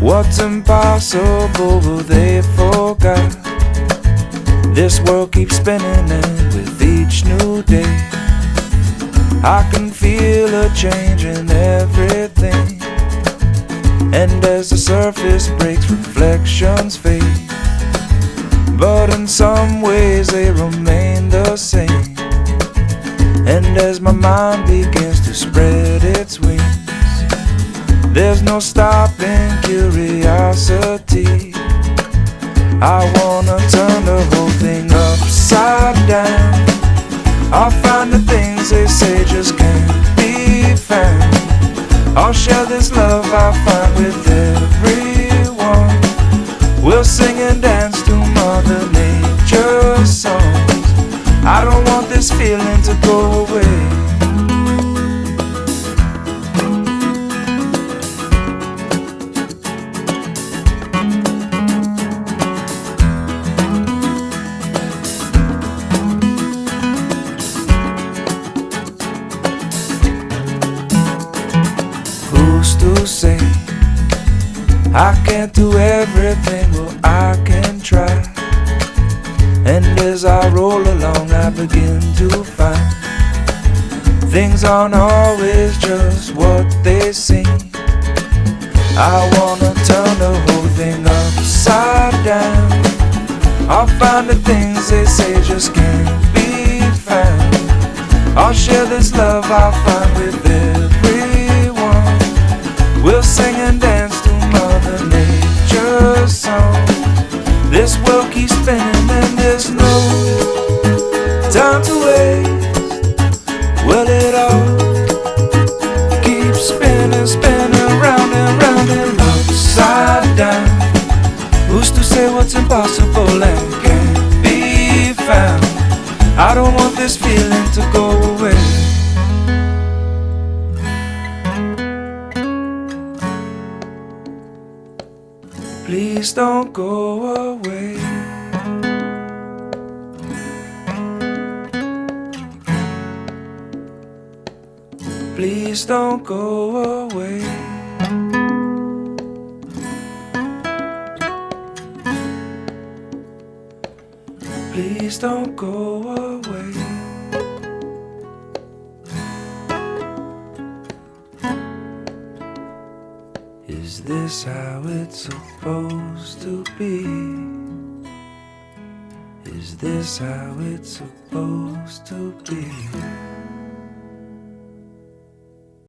What's impossible they forgot. This world keeps spinning, and with each new day I can feel a change in everything. And as the surface breaks, reflections fade, but in some ways they remain the same. And as my mind begins to spread its wings, there's no stopping curiosity. I wanna turn the whole thing upside down. I'll find the things they say just can't be found. I'll share this love I find with everyone. We'll sing and dance to Mother Nature's songs. I don't want this feeling to go away. Who's to say I can't do everything? Well, I can try. And as I roll along, I begin to find things aren't always just what they seem. I wanna turn the whole thing upside down. I'll find the things they say just can't be found. I'll share this love I find with everyone. We'll sing and dance to Mother Nature's song. This world keeps spinning and there's no time to waste. Well, it all keeps spinning, spinning round and round and upside down. Who's to say what's impossible and can't be found? I don't want this feeling to go away. Please don't go away. Please don't go away. Please don't go away. Is this how it's supposed to be? Is this how it's supposed to be?